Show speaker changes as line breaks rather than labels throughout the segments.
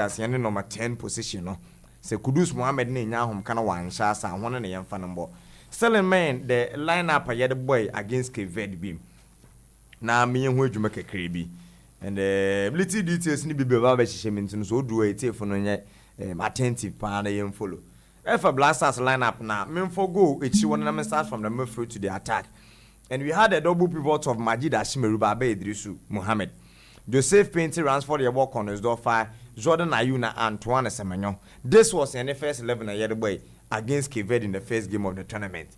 as number 10 position no. Se Kudus Mohammed ne nya hom kana wansha sa hono ne yemfa no mbo. Selling man the lineup a boy against Cape Verde beam. Na me hu adwuma kakra bi. And little details ni bi be ba hihye me ntino so do it for no nye attentive pa na yem follow. If a Blasters lineup na memfo go echi one na start from the midfield to the attack. And we had a double pivot of Majid Ashimeru Babe Idrisu Mohammed. Joseph Painty runs for the ball corners door 5. Jordan Ayuna and Antoine Semenyo. This was in the first 11 a year away against Cape Verde in the first game of the tournament.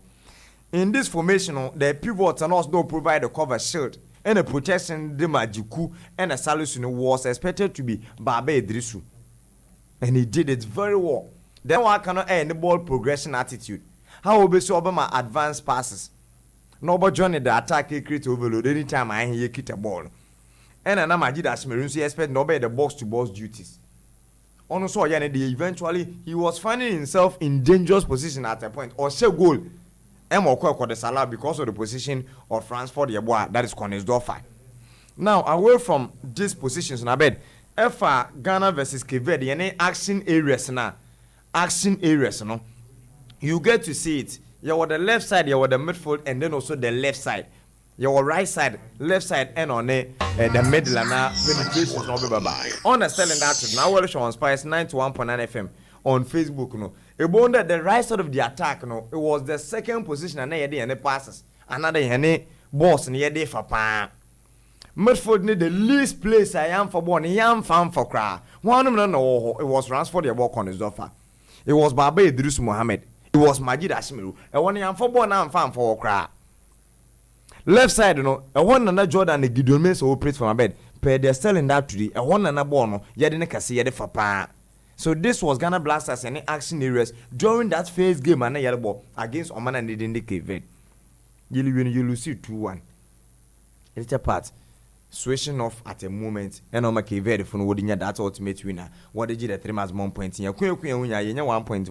In this formation, the pivots and also provide a cover shield and a protection. The Majiku and a solution was expected to be Babe Idrisu, and he did it very well. Then one cannot end the ball progression attitude. How will so my advanced passes? Nobody joined the attack create overload anytime I hear kick a ball. And an Majid Ashmeru expect nobody the box to box duties. Also, eventually he was finding himself in dangerous position at a point or say goal. And the Salah because of the position of Fransford Yeboah, that is corners door 5. Now, away from these positions, I bet if Ghana versus Cape Verde, any action areas now, you get to see it. You are the left side, you are the midfield, and then also the left side. Your right side, left side, and on the middle and penetration on a selling that now we're on Spice 91.9 FM on Facebook. No, it won't that the right side of the attack. No, it was the second position and the passes. Another any boss near the for pa. Midfield need the least place I am for one, yam fan for cry. One of them no, it was Ransford the walk on his offer. It was Babe Idris Mohammed. It was Majid Ashmiru. And one yam for one and fan for cry. Left side, you know, a one and Jordan the Gideon Mens operate from a bed. Per they're selling that today, a one and a bono, yadin kasi yade for pa. So this was Ghana Blasters any action areas during that first game and a yellow ball against Oman and the Cape Verde. You lose 2-1. It's a part. Switching off at a moment, and on my Cape Verde for no that ultimate winner. What did you the 3 months 1 point in your queen 1 point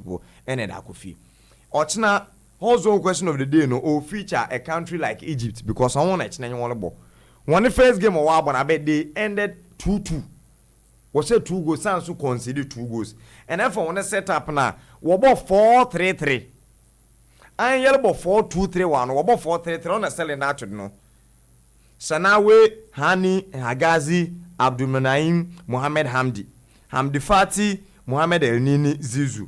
and a dakofi. Ochna. Also, question of the day, no, or feature a country like Egypt because I want to know one the first game of Wabon, I bet they ended 2-2. Was said 2 goals, sounds to consider 2 goals. And therefore, when I set up now, what about 4-3-3? I yell about 4-2-3-1, what about 4-3-3 on a selling that, no. Sanawe, Hani, Hagazi, Abdul Manaim, Mohammed Hamdi Fati, Mohammed El Nini, Zizu.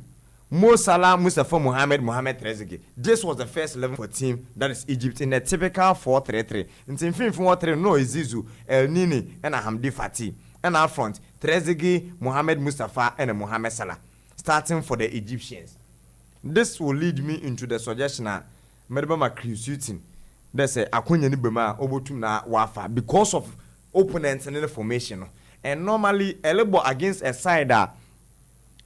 Mo Salah, Mustafa Mohammed Trezeguet. This was the first 11 for team that is Egypt in a typical 4-3-3. In team 4-3, no Zizu, El Nini, and Hamdi Fati. And up front, Trezeguet, Mohamed Mustafa, and Mohamed Salah. Starting for the Egyptians. This will lead me into the suggestion that Medbama shooting. That's a Akunya Nibema Obotum na Wafa because of opponents and the formation. And normally, a label against a side that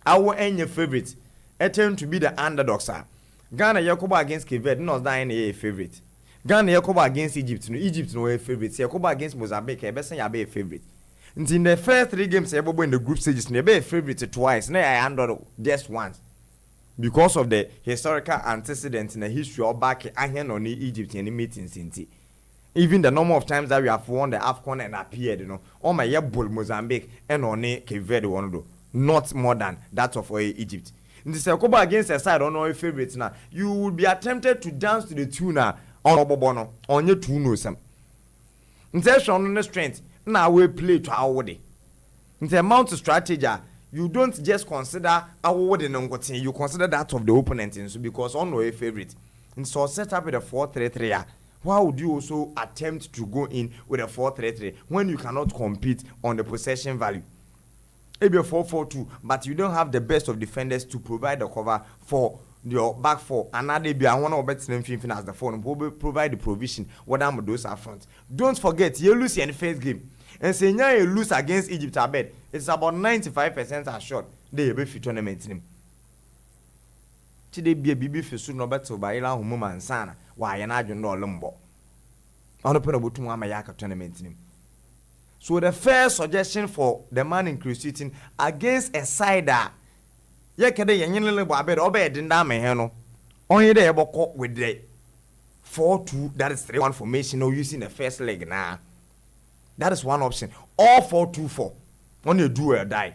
our any favorite. It turned to be the underdog, sir. Ghana Yakoba against Cape Verde, not dying a favorite. Ghana Yakoba against Egypt, no Egypt no a favorite. Yakoba against Mozambique, I best say a favorite. And in the first 3 games, I in the group stages, never a favorite twice. Now I underdog just once because of the historical antecedents in the history of back Againt on Egypt in the meetings. Even the number of times that we have won the AFCON and appeared, you know, on my year bull Mozambique and on Cape Verde one do not more than that of Egypt. In the Yakoba against a side on our favorites now, you will be attempted to dance to the tune on Obobono on your tune. Some in the strength now we play to our way. In the amount of strategy, you don't just consider our word you consider that of the opponent because on our favorite. And so set up with a 4-3-3. Why would you also attempt to go in with a 4-3-3 when you cannot compete on the possession value? Maybe a 4-4-2, but you don't have the best of defenders to provide the cover for your back four. Another be one of better than Finfin as the phone will provide the provision. What I'm those are front. Don't forget, you lose in the first game. And say you lose against Egypt, I bet it's about 95% assured they will be tournament team. Today be a BB for soon, no better by Ila Humuma and Sana. Why an agent or lumbo? On the Penobu to Mamayaka tournament team. So the first suggestion for the man in cruciting against a side that yekede yenyenle boabed obed nda meheno onye dey eboko with the 4-2 that is 3-1 formation no using the first leg now. That is one option. Or 4-2-4. When you do or die.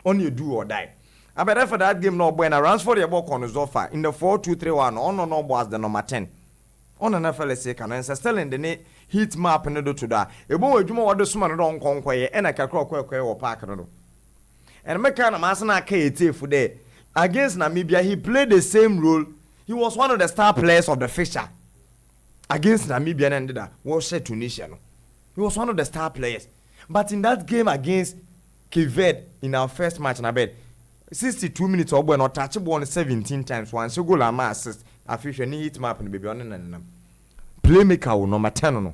Only you do or die. I bet for that game no boy and runs for the ball on his offer in the 4-2-3-1 on no boss the number 10. On an FLS say can answer still in the heat map and do to that. A boy you more the summon don't conquer and I can croak or park. And make kind of Masana K for day. Against Namibia, he played the same role. He was one of the star players of the fixture. Against Namibia and ended up was set Tunisia. He was one of the star players. But in that game against Cape in our first match, and I bet 62 minutes or when not touch ball 17 times once you go la assist. I feel you need map and baby on and playmaker number 10.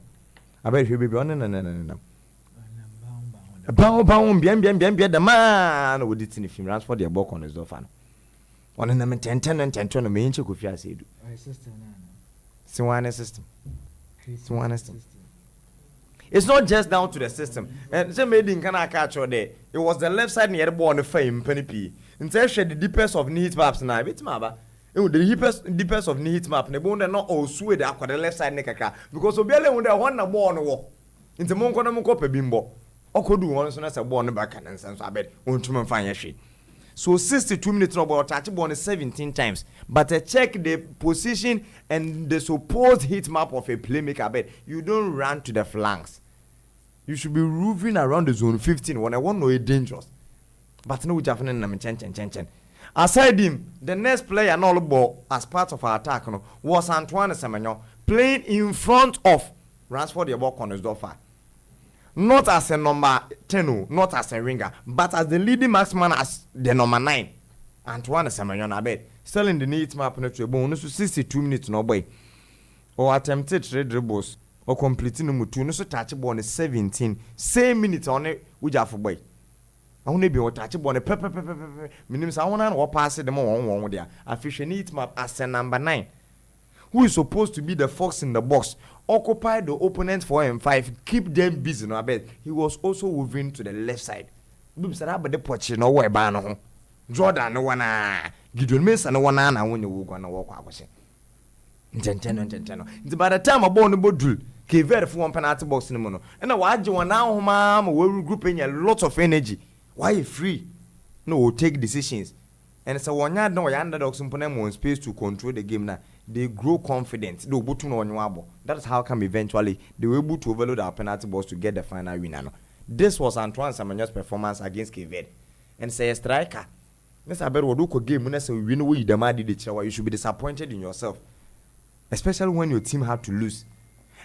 I bet you be on and bound the man would it in if he runs for the ball on his door. On an 10 and 10 to me, you could say, Siwana system. It's not just down to the system. And some made in Kana catch or day. It was the left side near the ball on the fame, penny P. Instead, the deepest of needs maps and I bit maba. It would the deepest of needs map, and the bone and not all sweat up the left side neck. Because Obiela would have won a ball on the wall. Into Monconamoco bimbo. Or could do once as a born back and sense, I bet, won't you find your shit. So 62 minutes about touch ball 17 times. But check the position and the supposed hit map of a playmaker. I bet you don't run to the flanks. You should be roving around the zone 15 when I want to know it dangerous. But no Japanese chen. Aside him, the next player no ball as part of our attack was Antoine Semenyo playing in front of Ransford the ball on his door. Not as a number 10, not as a ringer, but as the leading marksman as the number 9. Antoine Semenyo I bet. Still in the neat map to a bonus to 62 minutes no boy. Or attempted 3 dribbles or completing the two no so touch ball 17. Same minutes on it which are for boy. I want to be touch ball pepper. Minimum someone or pass it the more one there. I fish a neat map as a number 9. Who is supposed to be the fox in the box, occupy the opponent for M5, keep them busy. No, I bet he was also moving to the left side. But the poach no way ban Jordan no one Gideon Miss and no one when you go on a walk. I was saying, by the time I born the bodul, gave very for one penalty box in the mono. And I watch you now, ma'am, we're grouping a lot of energy. Why you free? No, we'll take decisions. And so one yard no underdogs in Ponemo space to control the game now. They grow confident. They will on your That's how come eventually they were able to overload our penalty box to get the final winner. This was Antoine Semenyo's performance against Cape. And say a striker. Let's have a game when we know you demanded the chair. You should be disappointed in yourself. Especially when your team had to lose.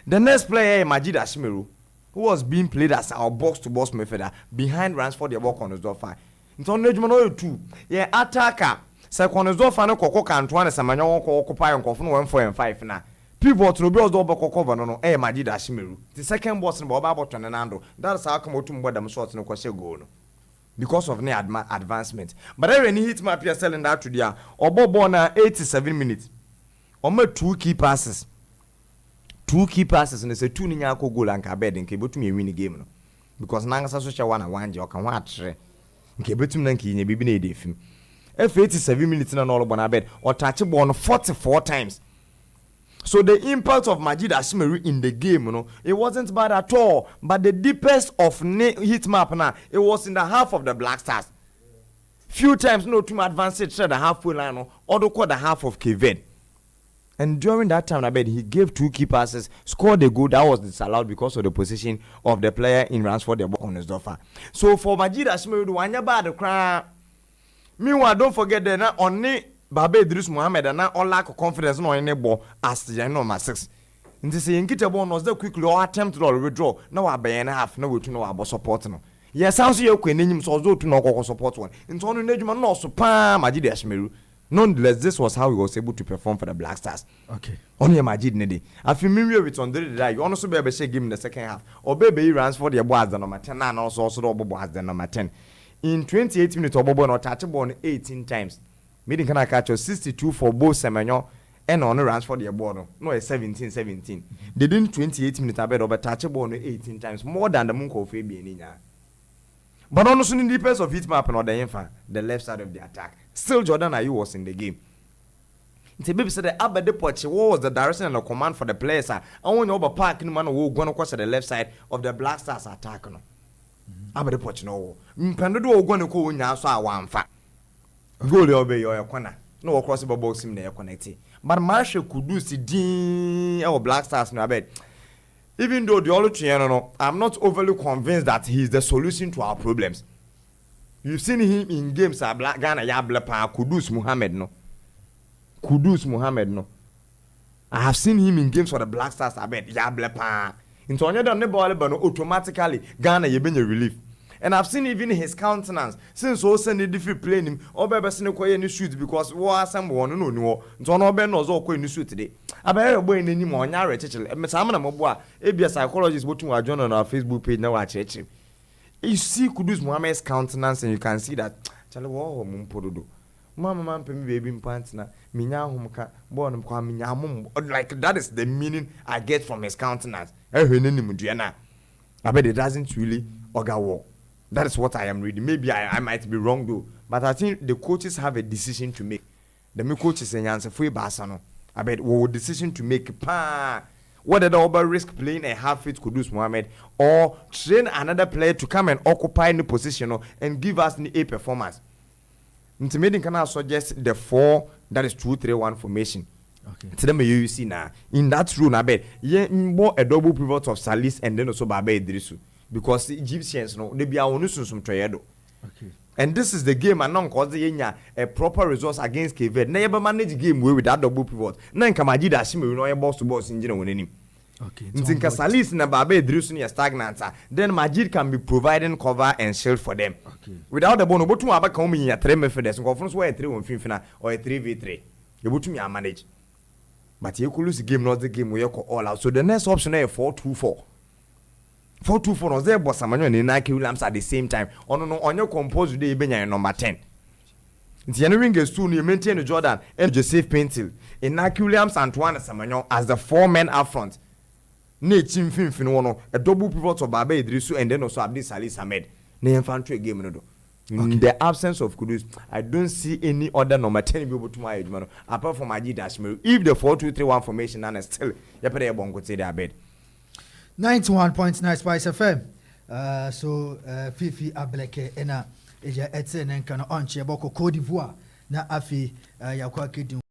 The next player, Majid Ashmeru, who was being played as our box-to-box midfielder behind Ransford the ball on his door fire. It's on the 2. Yeah, attacker. Second is off and a coco can't one as a man occupy on coffin 1 4 and 5 now. People to be double cover no Majid Ashmeru. The second boss in Bob Abbott and Nando. That's how come to them shots no question go. Because of near advancement. But I really hit my peer selling that to the or Bobona 87 minutes. Or my 2 key passes. 2 key passes and it's a 2 Ninyako goal and Cabed and cable to me win the game. Because Nanga social 1 you can watch. Cable to Nanki in a baby native. If 87 minutes in an all on a bed or touch a ball 44 times. So the impact of Majid Ashmeru in the game, it wasn't bad at all. But the deepest of hit map now, it was in the half of the Black Stars. Few times, no team advanced it the halfway line or the half of Kevin. And during that time, I bet he gave 2 key passes, scored a goal that was disallowed because of the position of the player in Ransford the ball on his door. So for Majid Ashmeru, one bad the crowd. Meanwhile, don't forget that now only Babe Idris Mohammed and now all lack of confidence no any ball as the number 6. And this is in Kitabon was there quickly or attempt to withdraw. Now I bay and a half, no to know about supporting. Yes, sounds you can name so to know support one. In Tony Nejman no so palm Majid Ashmeru. Nonetheless, this was how he was able to perform for the Black Stars. Okay. Only Majid Nedi. I feel me with on the day. You also be able to give him the second half. Or baby runs for the boys the number 10 and also the the number 10. In 28 minutes, Obobo no touch ball 18 times. Meeting can I catch 62 for both Semenyo and on the runs for the ball. No, 17. They didn't 28 minutes I bet over touch ball 18 times more than the Munko Fabian. But also in the pace of hit map and the left side of the attack. Still Jordan Ayew was in the game. It's a baby said the Abba Depoche was the direction and the command for the players. I want to over park in man who going across the left side of the Black Stars attack. abere poch no mpendo do ogone ko wonya so a wamfa goal e obey your corner no cross the box him na connect but Marshall Kudus din e Black Stars no abed even though the Oluchiano no I'm not overly convinced that he is the solution to our problems. You've seen him in games at Black Ghana Yablepa Kudus Muhammad no I have seen him in games for the Black Stars abed Yablepa into onye don the ball but automatically Ghana you been relief. And I've seen even his countenance since also send different playing him or be person ko any shoot because what some one no nto no be no zo ko any shoot today abere boy nani mo nya re chechele me sam na mo bo a e bia psychologist botu wa join on our Facebook page na wa cheche you see Kudus Muhammad's countenance and you can see that chale wo mo mpododo mama pem baby pants na minya homka bo no kwa minya mom like that is the meaning I get from his countenance ehwe mu dua na abede doesn't really oga wo. That is what I am reading. Maybe I might be wrong though. But I think the coaches have a decision to make. The coaches say answer for Basano. I bet what decision to make whether the over risk playing a half fit Kudus Mohammed or train another player to come and occupy the position and give us the A performance. Intimidating can I suggest the 4 that is 2-3-1 formation. Okay. To them you see now in that rule I bet more a double pivot of Salis and then also Babe Idrisu. Because the Egyptians no they be our some treyedo. Okay. And this is the game and non cause a proper resource against KV. Never manage game with that double pivot. Nan kamaji da shime no boss to boss engine on him. Okay. Ntinka Salis na Babe Idrisu near stagnant. Then Majid can be providing cover and shield for them. Okay. Without the bono botu aba come in ya 3 midfielders. Conference where 3-1 or a 3v3. You botu me manage. But you could lose the game not the game we all out. So the next option is 4-2-4. 4-2-4 no there was Samuel and Nike Williams at the same time. On your composed day benya number 10. The entering is two you maintain Jordan and Joseph Pentil. In Nike Williams Antoine Samuel as the 4 men up front. Ne team fin a double pivot of Babe Idrisu and then also Abdi Salis Ahmed. Ne infantry game no. In the absence of Kudus, I don't see any other number 10 be able to my age man apart from Ajid Ashmiru. If the 4-2-3-1 formation and still yapere bongo say their bed.
91.9 Spice FM. So Fifi Ableke ena eja etse nenka no onche boko Cote d'Ivoire na afi yakwa kedu